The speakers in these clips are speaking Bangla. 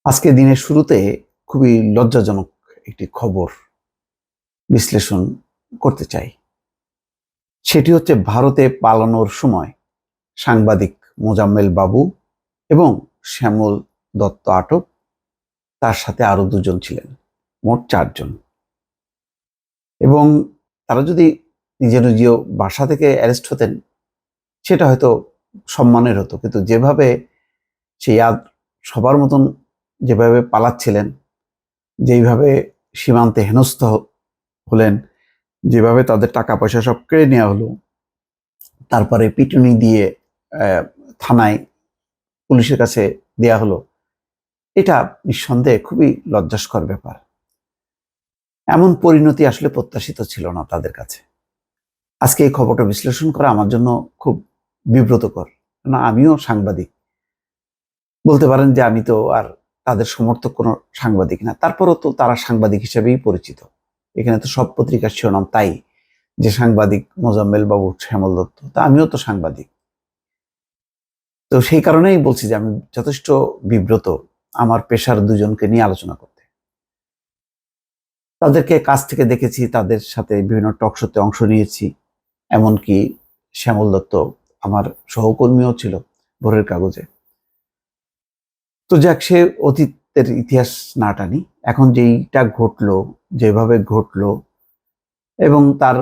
আজকে দিনের শুরুতে খুবই লজ্জাজনক একটি খবর বিশ্লেষণ করতে চাই। সেটি হচ্ছে ভারতে পালানোর সময় সাংবাদিক মোজাম্মেল বাবু এবং শ্যামল দত্ত আটক, তার সাথে আরো দুজন ছিলেন, মোট 4 জন। এবং তারা যদি নিজ নিজ বাসা থেকে অ্যারেস্ট হতেন সেটা হয়তো সম্মানের হতো, কিন্তু যেভাবে সেই সবার মতন যেভাবে পালাচ্ছিলেন, যেইভাবে সীমান্তে হেনস্থ হলেন, যেভাবে তাদের টাকা পয়সা সব কেড়ে নেওয়া হলো, তারপরে পিটুনি দিয়ে থানায় পুলিশের কাছে দেয়া হলো, এটা নিঃসন্দেহে খুবই লজ্জাস্কর ব্যাপার। এমন পরিণতি আসলে প্রত্যাশিত ছিল না তাদের কাছে। আজকে এই খবরটা বিশ্লেষণ করা আমার জন্য খুব বিব্রতকর, না আমিও সাংবাদিক, বলতে পারেন যে আমি তো আর তাদের সমর্থক কোনো সাংবাদিক না, তারপরও তো তারা সাংবাদিক হিসেবেই পরিচিত। এখানে তো সব পত্রিকার শিরোনাম তাই, যে সাংবাদিক মোজাম্মেল বাবু, শ্যামল দত্ত। তা আমিও তো সাংবাদিক, তো সেই কারণেই বলছি যে আমি যথেষ্ট বিব্রত আমার পেশার দুজনকে নিয়ে আলোচনা করতে। তাদেরকে কাছ থেকে দেখেছি, তাদের সাথে বিভিন্ন টক শোতে অংশ নিয়েছি, এমনকি শ্যামল দত্ত আমার সহকর্মীও ছিল ভোরের কাগজে। তো যাক, সে অতীতের ইতিহাস না টানি, এখন যেইটা ঘটলো, যেভাবে ঘটলো এবং তার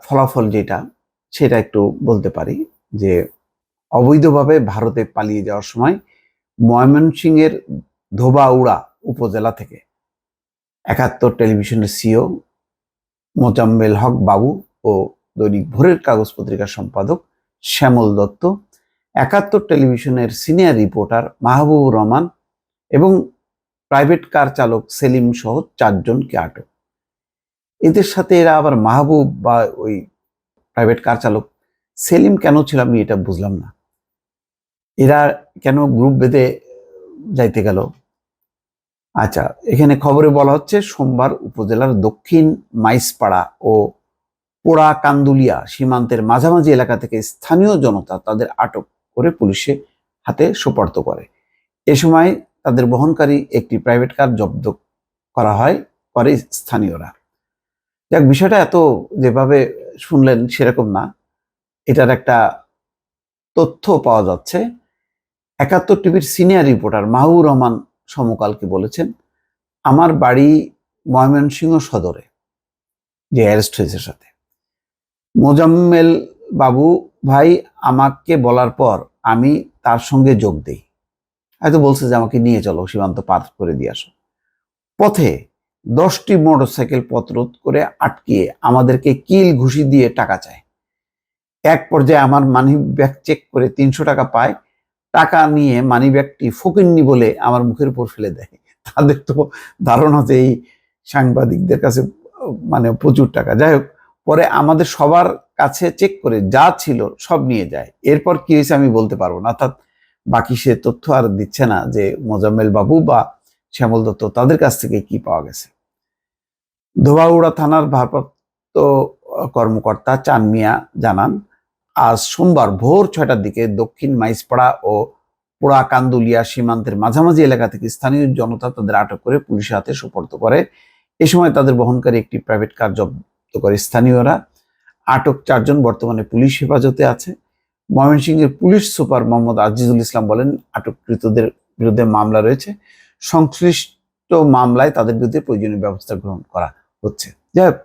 ফলাফল যেটা, সেটা একটু বলতে পারি। যে অবৈধভাবে ভারতে পালিয়ে যাওয়ার সময় ময়মনসিংহের ধোবাউড়া উপজেলা থেকে 71 টেলিভিশনের সিও মোজাম্মেল হক বাবু ও দৈনিক ভোরের কাগজ পত্রিকার সম্পাদক শ্যামল দত্ত, 71 টেলিভিশনের সিনিয়র রিপোর্টার মাহবুবুর রহমান এবং প্রাইভেট কার চালক সেলিম সহ 4 জনকে আটক। এদের সাথে এরা আবার মাহবুব বা ওই প্রাইভেট কার চালক সেলিম কেন ছিল আমি এটা বুঝলাম না। এরা কেন গ্রুপ বেঁধে যাইতে গেল? আচ্ছা, এখানে খবরে বলা হচ্ছে সোমবার উপজেলার দক্ষিণ মাইসপাড়া ও পোড়া কান্দুলিয়া সীমান্তের মাঝামাঝি এলাকা থেকে স্থানীয় জনতা তাদের আটক করে পুলিশের হাতে সোপর্দ করে। এ সময় তাদের বহনকারী একটি প্রাইভেট কার জব্দ করা হয় করে স্থানীয়রা। যাক, বিষয়টা এত যেভাবে শুনলেন সেরকম না। এটার একটা তথ্য পাওয়া যাচ্ছে। 71 টিভির সিনিয়র রিপোর্টার মাহবুবুর রহমান সমকালকে বলেছেন, আমার বাড়ি ময়মনসিংহ সদরে, যে অ্যারেস্ট হয়েছে সাথে। মোজাম্মেল বাবু ভাই আমাকে বলার পর আমি তার সঙ্গে যোগ দেই। হয়তো বলছে যে আমাকে নিয়ে চলো, সীমান্ত পার করে দিয়ে আসো। পথে 10টি মোটরসাইকেল পথরোধ করে আটকিয়ে আমাদেরকে কিল ঘুষি দিয়ে টাকা চায়। এক পর্যায়ে আমার মানি ব্যাগ চেক করে 300 টাকা পায়। টাকা নিয়ে মানি ব্যাগটি ফকিন্নি বলে আমার মুখের উপর ফেলে দেয়। তাদের তো ধারণা যে এই সাংবাদিকদের কাছে মানে প্রচুর টাকা। যাই হোক, পরে আমাদের সবার কাছে চেক করে যা ছিল সব নিয়ে যায়। এরপর কি হয়েছে আমি বলতে পারবো না, অর্থাৎ বাকি সে তথ্য আর দিচ্ছে না যে মোজাম্মেল বাবু বা শ্যামল দত্ত তাদের কাছ থেকে কি পাওয়া গেছে। ধোবাউড়া থানার ভারপ্রাপ্ত কর্মকর্তা চান মিয়া জানান, আজ সোমবার ভোর 6টার দিকে দক্ষিণ মাইসপাড়া ও পোড়া কান্দুলিয়া সীমান্তের মাঝামাঝি এলাকা থেকে স্থানীয় জনতা তাদের আটক করে পুলিশের হাতে সোপর্দ করে। এ সময় তাদের বহনকারী একটি প্রাইভেট কার জব্দ করে স্থানীয়রা। আটক 4 জন বর্তমানে পুলিশ হেফাজতে আছে। ময়মনসিংহের পুলিশ সুপার মোহাম্মদ আজিজুল ইসলাম বলেন, আটককৃতদের বিরুদ্ধে মামলা রয়েছে, সংশ্লিষ্ট মামলায় তাদের বিরুদ্ধে প্রয়োজনীয় ব্যবস্থা গ্রহণ করা হচ্ছে। যাই হোক,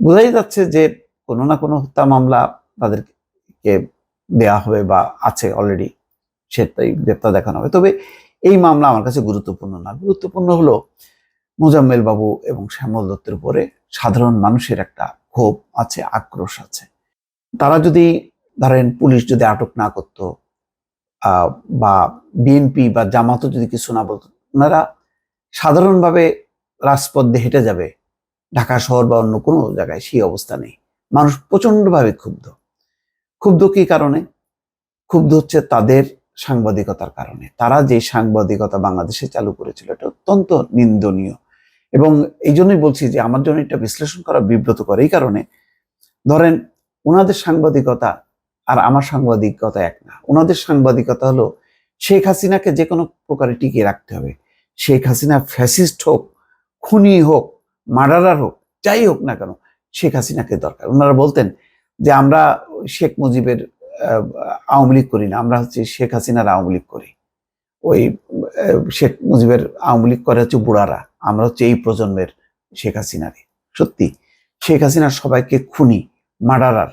বোঝাই যাচ্ছে যে কোনো না কোনো হত্যা মামলা তাদেরকে দেয়া হবে বা আছে অলরেডি, সেটাই গ্রেপ্তার দেখানো হবে। তবে এই মামলা আমার কাছে গুরুত্বপূর্ণ না। গুরুত্বপূর্ণ হলো মোজাম্মেল বাবু এবং শ্যামল দত্তের উপরে সাধারণ মানুষের একটা ক্ষোভ আছে, আক্রোশ আছে। তারা যদি ধরেন পুলিশ যদি আটক না করতো বা বিএনপি বা জামাতও যদি কিছু না বলতো, ওনারা সাধারণভাবে রাজপথ দিয়ে হেঁটে যাবে ঢাকা শহর বা অন্য কোনো জায়গায়, সেই অবস্থা নেই। মানুষ প্রচন্ডভাবে ক্ষুব্ধ। ক্ষুব্ধ কি কারণে? ক্ষুব্ধ হচ্ছে তাদের সাংবাদিকতার কারণে। তারা যে সাংবাদিকতা বাংলাদেশে চালু করেছিল এটা অত্যন্ত নিন্দনীয়। এবং এই জন্যই বলছি যে আমার জন্য এটা বিশ্লেষণ করা বিব্রতকর। এই কারণে, ধরেন ওনাদের সাংবাদিকতা আর আমার সাংবাদিকতা এক না। ওনাদের সাংবাদিকতা হলো শেখ হাসিনাকে যে কোনো প্রকারে টিকিয়ে রাখতে হবে, শেখ হাসিনা ফ্যাসিস্ট হোক, খুনি হোক, মার্ডারার হোক, যাই হোক না কেন, শেখ হাসিনাকে দরকার। ওনারা বলতেন যে আমরা শেখ মুজিবের আওয়ামী লীগ করি না, আমরা হচ্ছে শেখ হাসিনার আওয়ামী লীগ করি। ওই শেখ মুজিবের আওয়ামী লীগ করে হচ্ছে বুড়ারা, আমরা হচ্ছে এই প্রজন্মের শেখ হাসিনারই। সত্যি শেখ হাসিনার সবাইকে খুনি, মার্ডারার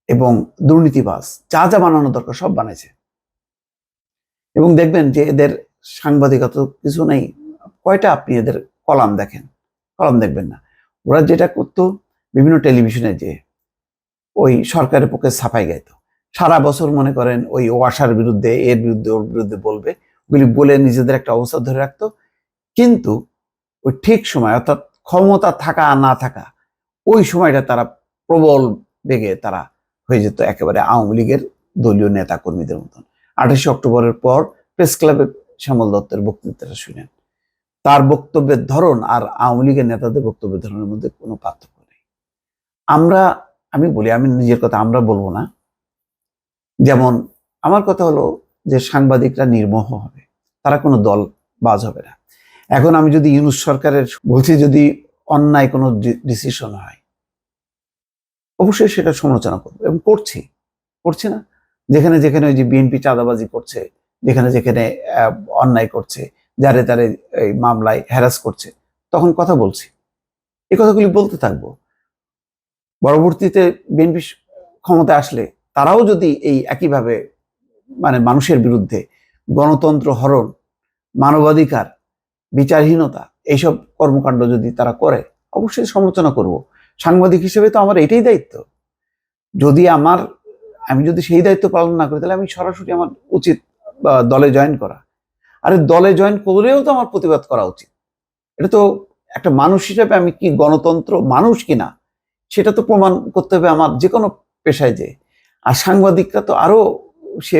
এবং দুর্নীতিবাজ, যা যা বানানো দরকার সব বানাইছে। এবং দেখবেন যে এদের সাংবাদিকতা কিছু নেই। কয়টা আপনি এদের কলাম দেখেন? কলাম দেখবেন না। ওরা যেটা করতো, বিভিন্ন টেলিভিশনে যে ওই সরকারের পক্ষে ছাপাই গাইতো, সারা বছর মনে করেন ওই ওয়াসার বিরুদ্ধে, এর বিরুদ্ধে, ওর বিরুদ্ধে বলবে, ওগুলি বলে নিজেদের একটা অবস্থা ধরে রাখতো। কিন্তু ওই ঠিক সময়, অর্থাৎ ক্ষমতা থাকা আর না থাকা, ওই সময়টা তারা প্রবল বেগে তারা হয়ে যেত একেবারে আওয়ামী লীগের দলীয় নেতা কর্মীদের মতন। 28 অক্টোবরের পর প্রেস ক্লাবে শ্যামল দত্তের বক্তৃতাটা শুনেন, তার বক্তব্যের ধরন আর আওয়ামী লীগের নেতাদের বক্তব্যের ধরনের মধ্যে কোনো পার্থক্য নেই। আমি বলি, আমি নিজের কথা আমরা বলবো না। যেমন আমার কথা হলো যে সাংবাদিকরা নির্মোহ হবে, তারা কোনো দল বাজ হবে না। এখন আমি যদি ইউনূস সরকারের বলছি, যদি অন্যায় কোনো ডিসিশন হয়, অবশ্যই সেটা সমালোচনা করবো এবং করছি না। যেখানে যেখানে ওই যে বিএনপি চাঁদাবাজি করছে, যেখানে যেখানে অন্যায় করছে, যারে তারে এই মামলায় হ্যারাস করছে, তখন কথা বলছি, এই কথাগুলি বলতে থাকবো। পরবর্তীতে বিএনপি ক্ষমতায় আসলে তারাও যদি এই একইভাবে মানে মানুষের বিরুদ্ধে গণতন্ত্র হরণ, মানবাধিকার, বিচারহীনতা, এইসব কর্মকাণ্ড যদি তারা করে, অবশ্যই সমালোচনা করব। সাংবাদিক হিসেবে তো আমার এটাই দায়িত্ব। যদি আমি যদি সেই দায়িত্ব পালন না করি, তাহলে আমি সরাসরি আমার উচিত দলে জয়েন করা। আরে দলে জয়েন করলেও তো আমার প্রতিবাদ করা উচিত। এটা তো একটা মানুষ হিসেবে আমি কি গণতন্ত্র মানুষ কিনা সেটা তো প্রমাণ করতে হবে আমার যে কোনো পেশায় যে। আর সাংবাদিকরা তো আরো সে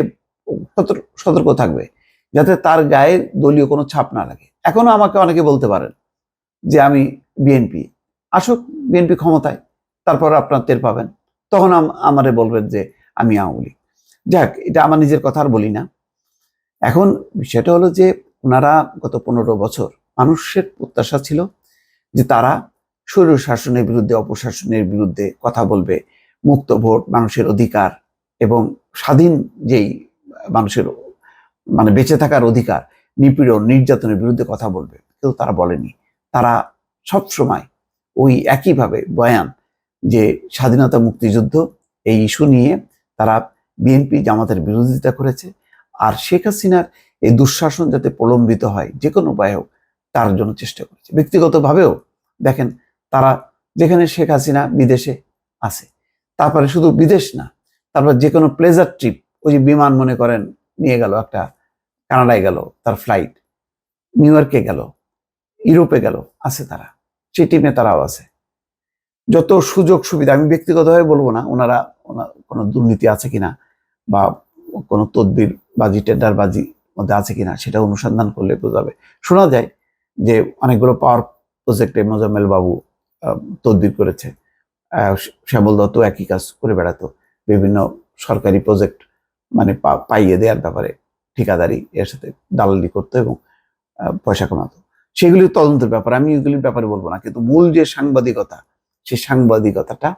সতর্ক থাকবে যাতে তার গায়ে দলীয় কোনো ছাপ না লাগে। এখনো আমাকে অনেকে বলতে পারেন যে আমি বিএনপি, আসুক বিএনপি ক্ষমতায়, তারপর আপনার টের পাবেন, তখন আমারে বলবেন যে আমি আওয়ামী লীগ। যাক, এটা আমার নিজের কথা আর বলি না। এখন বিষয়টা হলো যে ওনারা গত 15 বছর মানুষের প্রত্যাশা ছিল যে তারা স্বৈর শাসনের বিরুদ্ধে, অপশাসনের বিরুদ্ধে কথা বলবে, মুক্ত ভোট, মানুষের অধিকার এবং স্বাধীন যেই মানুষের মানে বেঁচে থাকার অধিকার, নিপীড়ন, নির্যাতনের বিরুদ্ধে কথা বলবে। কিন্তু তারা বলেনি। তারা সব সময় ওই একইভাবে বয়ান যে স্বাধীনতা, মুক্তিযুদ্ধ, এই ইস্যু নিয়ে তারা বিএনপি জামাতের বিরোধিতা করেছে। আর শেখ হাসিনার এই দুঃশাসন যাতে প্রলম্বিত হয়, যে কোনো উপায়ে হোক, তার জন্য চেষ্টা করেছে। ব্যক্তিগতভাবেও দেখেন, তারা যেখানে শেখ হাসিনা বিদেশে আছে, তারপরে শুধু বিদেশ না, তারপর যে কোনো প্লেজার ট্রিপ, ওই যে বিমান মনে করেন নিয়ে গেল, একটা কানাডায় গেল তার ফ্লাইট, নিউ ইয়র্কে গেল, ইউরোপে গেল, আছে তারা, সেই টিমে তারাও আছে। যত সুযোগ সুবিধা, আমি ব্যক্তিগতভাবে বলবো না ওনারা কোনো দুর্নীতি আছে কিনা বা কোনো তদবির বাজি, টেন্ডার বাজি মধ্যে আছে কিনা, সেটা অনুসন্ধান করলে বোঝা যাবে। শোনা যায় যে অনেকগুলো পাওয়ার প্রজেক্টে মোজাম্মেল বাবু তদবির করেছে, শ্যামল দত্ত একই কাজ করে বেড়াতো, বিভিন্ন সরকারি প্রজেক্ট মানে পাইয়ে দেওয়ার ব্যাপারে ঠিকাদারি এর সাথে দালালি করতো এবং পয়সা কামাতো। সেগুলির তদন্তের ব্যাপার, আমি এগুলির ব্যাপারে বলবো না। কিন্তু মূল যে সাংবাদিকতা, সেই সাংবাদিকতাটা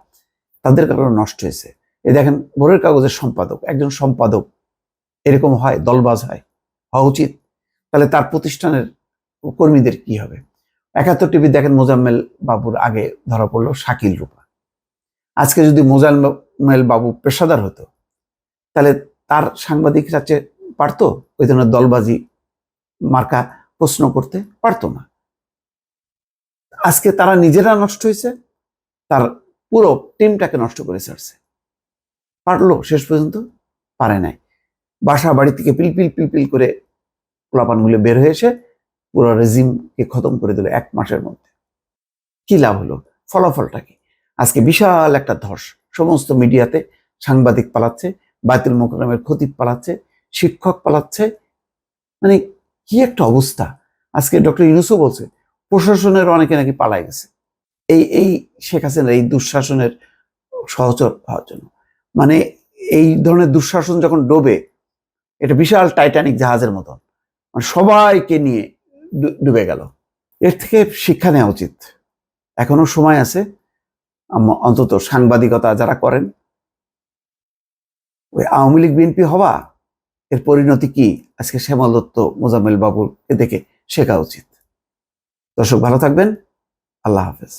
তাদের কারণে নষ্ট হয়েছে। এই দেখেন, ভোরের কাগজের সম্পাদক, একজন সম্পাদক এরকম হয়, দলবাজ হওয়া উচিত? তাহলে তার প্রতিষ্ঠানের কর্মীদের কি হবে? 71 টিভি দেখেন, মোজাম্মেল বাবুর আগে ধরা পড়লো শাকিল রূপা। আজকে যদি মোজাম্মেল বাবু পেশাদার হতো, তাহলে তার সাংবাদিকরা পারতো ওই ধরনের দলবাজি মার্কা প্রশ্ন করতে? পারতো না। আজকে তারা নিজেরা নষ্ট হয়েছে, তার পুরো টিমটাকে নষ্ট করে ছাড়ছে। পারলো শেষ পর্যন্ত? পারে নাই। বাসা বাড়ি থেকে পিলপিল পিলপিল করে পোলাপানগুলো বের হয়ে এসে পুরো রেজিমকে খতম করে দিল 1 মাসের মধ্যে। কি লাভ হলো? ফলাফলটা কি? আজকে বিশাল একটা ধস, সমস্ত মিডিয়াতে সাংবাদিক পালাচ্ছে, বায়তুল মোকাররমের খতিব পালাচ্ছে, শিক্ষক পালাচ্ছে। মানে কি একটা অবস্থা! আজকে ডক্টর ইউনূসও বলছে প্রশাসনের অনেকে নাকি পালাই গেছে এই শেখ হাসিনার এই দুঃশাসনের সহচর হওয়ার জন্য। মানে এই ধরনের দুঃশাসন যখন ডোবে, এটা বিশাল টাইটানিক জাহাজের মতন, মানে সবাইকে নিয়ে ডুবে গেল। এর থেকে শিক্ষা নেওয়া উচিত। এখনো সময় আছে, অন্তত সাংবাদিকতা যারা করেন, ওই আওয়ামী লীগ বিএনপি হওয়া এর পরিণতি কি আজকে শ্যামল দত্ত মোজাম্মেল বাবুকে দেখে শেখা উচিত। দর্শক ভালো থাকবেন, আল্লাহ হাফেজ।